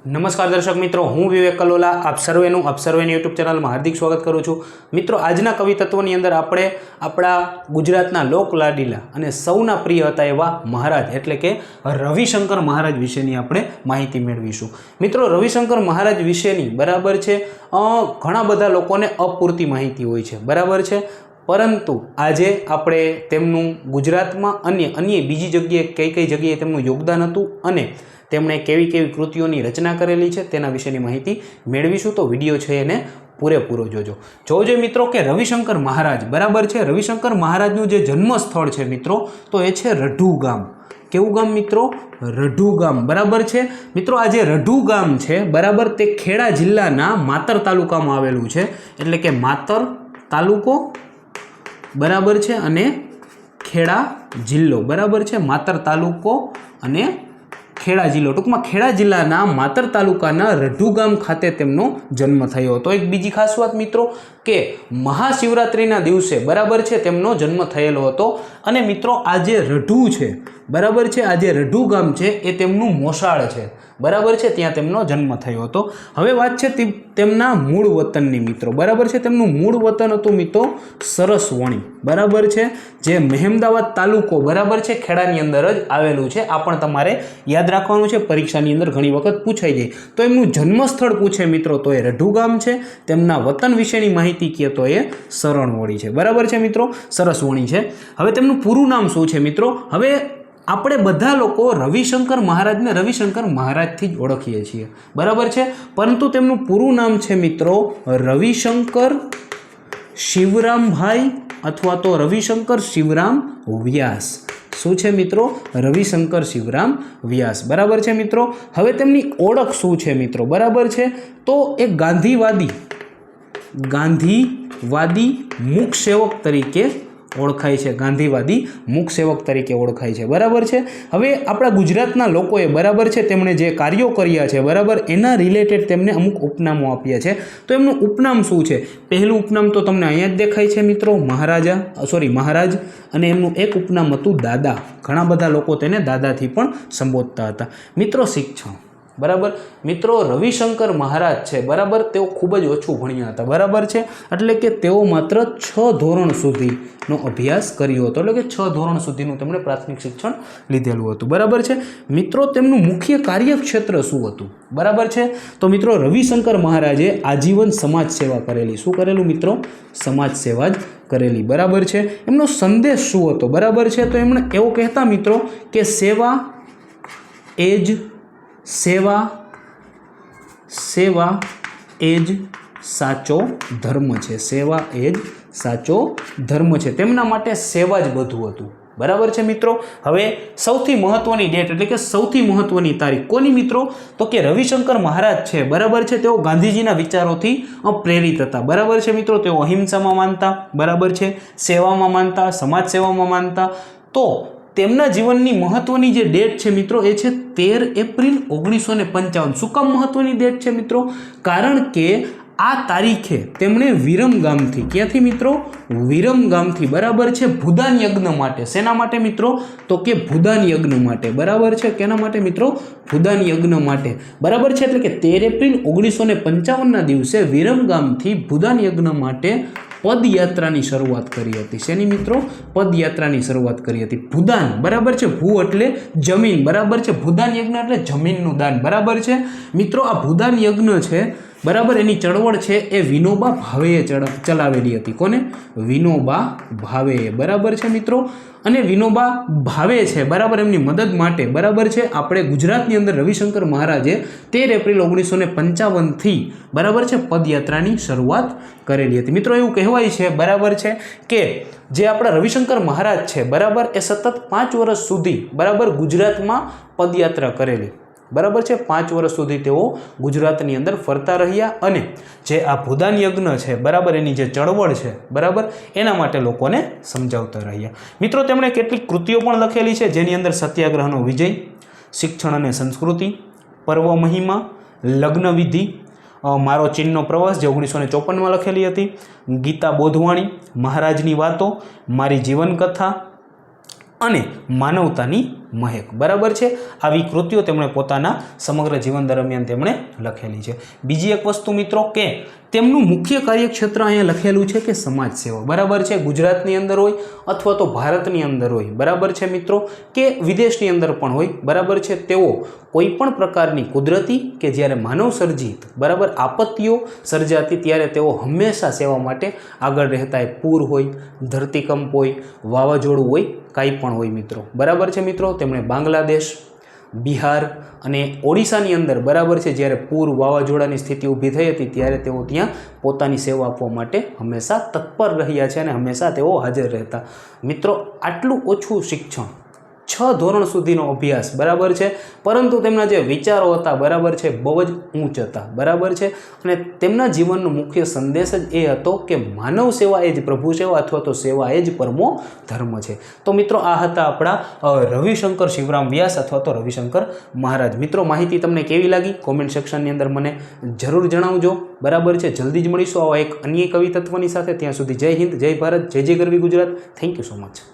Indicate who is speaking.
Speaker 1: नमस्कार दर्शक मित्रों, हूँ विवेक कलोला आप सर्वेનું यूट्यूब चैनल में हार्दिक स्वागत करूँ छूँ। मित्रों, आजना कवि तत्वों अंदर आपणे आपणा गुजरातना लोकलाडीला अने सौना प्रिय हता एवा महाराज एटले के रविशंकर महाराज विशेनी आपणे माहिती मेळवीशुं। मित्रों, रविशंकर महाराज विशेनी बराबर छे घणा बधा लोकोने अपूरती माहिती होय छे, बराबर छे। परंतु आजे आपणे तेमनुं गुजरातमां अन्य बीजी जग्याए कई जग्याए तेमनुं योगदान हतुं अने तेमणे केवी केवी कृतिओनी रचना करेली छे तेना विशेनी माहिती मेळवीशुं। तो विडियो छे एने पूरेपूरो जोजो मित्रों के रविशंकर महाराज बराबर छे। रविशंकर महाराजनुं जे जन्मस्थळ छे मित्रों तो ए छे रढू गाम। केवुं गाम मित्रों? रढू गाम, बराबर छे। मित्रों, आ जे रढू गाम छे बराबर ते खेड़ा जिल्लाना मातर तालुकामां आवेलुं छे, एटले के मातर तालुको बराबर छे अने खेड़ा जिल्लो बराबर छे। मातर तालुको अने खेड़ा जिल्लो, टूंकमां खेड़ा जिल्लाना मातर तालुकाना रढू गाम खाते तेमनो जन्म थयो हतो। एक बीजी खास वात मित्रों के महाशिवरात्रिना दिवसे बराबर छे तेमनो जन्म थयेलो हतो। अने मित्रों, आ जे रढू छे बराबर छे, आ जे रढू गाम छे ए तेमनुं मोसाळ छे, बराबर छे, त्यां तेमनो जन्म थयो हतो। हवे वात छे तेमना मूळ वतननी मित्रों, बराबर छे। तेमनुं मूळ वतन हतुं मित्रों सरसवणी, बराबर छे, जे महेमदावाद तालुको बराबर छे खेड़ानी अंदर ज आवेलुं छे। आ पण तमारे याद राखवानुं छे, परीक्षानी अंदर घणी वखत पूछाई जाय। तो एमनुं जन्मस्थळ पूछे मित्रों तो ए रढू गाम छे। तेमना वतन विशेनी माहिती कहे तो ए सरणवणी छे, बराबर छे मित्रों, सरसवणी छे। हवे तेमनुं पूरुं नाम शुं छे मित्रों? हवे આપણે બધા લોકો રવિશંકર મહારાજને રવિશંકર મહારાજથી જ ઓળખીએ છીએ, બરાબર છે। પરંતુ તેમનું પૂરું નામ છે મિત્રો રવિશંકર શિવરામભાઈ અથવા તો રવિશંકર શિવરામ વ્યાસ। શું છે મિત્રો? રવિશંકર શિવરામ વ્યાસ, બરાબર છે મિત્રો। હવે તેમની ઓળખ શું છે મિત્રો? બરાબર છે, તો એક ગાંધીવાદી મૂક સેવક તરીકે ઓળખાય છે, ગાંધીવાદી મૂક સેવક તરીકે ઓળખાય છે, બરાબર છે। હવે આપણા ગુજરાતના લોકોએ બરાબર છે તેમણે જે કાર્યો કર્યા છે બરાબર એના રિલેટેડ તેમને અમુક ઉપનામો આપ્યા છે। તો એમનું ઉપનામ શું છે? પહેલું ઉપનામ તો તમને અહીંયા જ દેખાય છે મિત્રો, મહારાજ, અને એમનું એક ઉપનામ હતું દાદા। ઘણા બધા લોકો તેને દાદાથી પણ સંબોધતા હતા। મિત્રો, શિક્ષણ, બરાબર મિત્રો, રવિશંકર મહારાજ છે બરાબર તેઓ ખૂબ જ ઓછું ભણ્યા હતા, બરાબર છે। એટલે કે તેઓ માત્ર 6 ધોરણ સુધીનો અભ્યાસ કર્યો હતો, એટલે કે 6 ધોરણ સુધીનું તેમણે પ્રાથમિક શિક્ષણ લીધેલું હતું, બરાબર છે મિત્રો। તેમનું મુખ્ય કાર્યક્ષેત્ર શું હતું? બરાબર છે, તો મિત્રો રવિશંકર મહારાજે આજીવન સમાજ સેવા કરેલી। શું કરેલું મિત્રો? સમાજ સેવા જ કરેલી, બરાબર છે। એમનો સંદેશ શું હતો? બરાબર છે, તો એમણે એવું કહેતા મિત્રો કે સેવા એ જ સાચો ધર્મ છે, સેવા એ જ સાચો ધર્મ છે। તેમના માટે સેવા જ બધું હતું, બરાબર છે મિત્રો। હવે સૌથી મહત્વની ડેટ એટલે કે સૌથી મહત્વની તારીખ કોની મિત્રો? તો કે રવિશંકર મહારાજ છે બરાબર છે તેઓ ગાંધીજીના વિચારોથી પ્રેરિત હતા, બરાબર છે મિત્રો। તેઓ અહિંસામાં માનતા, બરાબર છે, સેવામાં માનતા, સમાજ સેવામાં માનતા। તો તેમના જીવનની મહત્વની જે ડેટ છે મિત્રો એ છે 13 એપ્રિલ 1955। શું કામ મહત્વની ડેટ છે મિત્રો? કારણ કે આ તારીખે તેમણે વિરમગામથી, ક્યાંથી મિત્રો? વિરમગામથી, બરાબર છે, ભૂદાન યજ્ઞ માટે, શેના માટે મિત્રો? તો કે ભૂદાન યજ્ઞ માટે, બરાબર છે, કેના માટે મિત્રો? ભૂદાન યજ્ઞ માટે, બરાબર છે। એટલે કે 13 એપ્રિલ 1955ના દિવસે વિરમગામથી ભૂદાન યજ્ઞ માટે પદયાત્રાની શરૂઆત કરી હતી। શેની મિત્રો? પદયાત્રાની શરૂઆત કરી હતી। ભૂદાન, બરાબર છે, ભૂ એટલે જમીન, બરાબર છે, ભૂદાન યજ્ઞ એટલે જમીનનું દાન, બરાબર છે મિત્રો। આ ભૂદાન યજ્ઞ છે બરાબર એની ચળવળ છે એ વિનોબા ભાવેએ ચલાવેલી હતી। કોને? વિનોબા ભાવેએ, બરાબર છે મિત્રો। અને વિનોબા ભાવે છે બરાબર એમની મદદ માટે બરાબર છે આપણે ગુજરાતની અંદર રવિશંકર મહારાજે 13 એપ્રિલ 1955થી બરાબર છે પદયાત્રાની શરૂઆત કરેલી હતી। મિત્રો, એવું કહેવાય છે બરાબર છે કે જે આપણા રવિશંકર મહારાજ છે બરાબર એ સતત 5 વર્ષ સુધી બરાબર ગુજરાતમાં પદયાત્રા કરેલી, બરાબર છે। 5 વર્ષ સુધી તેઓ ગુજરાતની અંદર ફરતા રહ્યા અને જે આ ભૂદાન યજ્ઞ છે બરાબર એની જે ચળવળ છે બરાબર એના માટે લોકોને સમજાવતા રહ્યા। મિત્રો, તેમણે કેટલીક કૃતિઓ પણ લખેલી છે જેની અંદર સત્યાગ્રહનો વિજય, શિક્ષણ અને સંસ્કૃતિ, પર્વ મહિમા, લગ્ન વિધિ, મારો ચીનનો પ્રવાસ જે 1954માં લખેલી હતી, ગીતા બોધવાણી, મહારાજની વાતો, મારી જીવનકથા અને માનવતાની મહેક, બરાબર છે. આવી કૃતિઓ તેમણે પોતાના સમગ્ર જીવન દરમિયાન તેમણે લખેલી છે. બીજી એક વસ્તુ મિત્રો કે તેમનું મુખ્ય કાર્યક્ષેત્ર અહીંયા લખેલું છે કે સમાજ સેવા, બરાબર છે. ગુજરાતની અંદર હોય અથવા તો ભારતની અંદર હોય, બરાબર છે મિત્રો, કે વિદેશની અંદર પણ હોય, બરાબર છે. તેઓ કોઈ પણ પ્રકારની કુદરતી કે જ્યારે માનવ સર્જિત, બરાબર, આપત્તિઓ સર્જાતી ત્યારે તેઓ હંમેશા સેવા માટે આગળ રહેતા. એ પૂર હોય, ધરતીકંપ હોય, વાવાઝોડું હોય, કાંઈ પણ હોય મિત્રો, બરાબર છે મિત્રો. તેમણે બાંગ્લાદેશ, બિહાર અને ઓડિશાની અંદર, બરાબર છે, જ્યારે પૂર વાવાઝોડાની સ્થિતિ ઊભી થઈ હતી ત્યારે તેઓ ત્યાં પોતાની સેવા આપવા માટે હંમેશા તત્પર રહ્યા છે અને હંમેશા તેઓ હાજર રહેતા. મિત્રો, આટલું ઓછું શિક્ષણ, 6 ધોરણ સુધીનો અભ્યાસ, બરાબર છે, પરંતુ તેમના જે વિચારો હતા, બરાબર છે, બહુ જ ઊંચ હતા, બરાબર છે. અને તેમના જીવનનો મુખ્ય સંદેશ જ એ હતો કે માનવ સેવા એ જ પ્રભુ સેવા અથવા તો સેવા એ જ પરમો ધર્મ છે. તો મિત્રો, આ હતા આપણા રવિશંકર શિવરામ વ્યાસ અથવા તો રવિશંકર મહારાજ. મિત્રો, માહિતી તમને કેવી લાગી કોમેન્ટ સેક્શનની અંદર મને જરૂર જણાવજો, બરાબર છે. જલ્દી જ મળીશું આવા એક અન્ય કવિ તત્વની સાથે. ત્યાં સુધી જય હિન્દ, જય ભારત, જય જય ગરવી Gujarat. Thank you so much.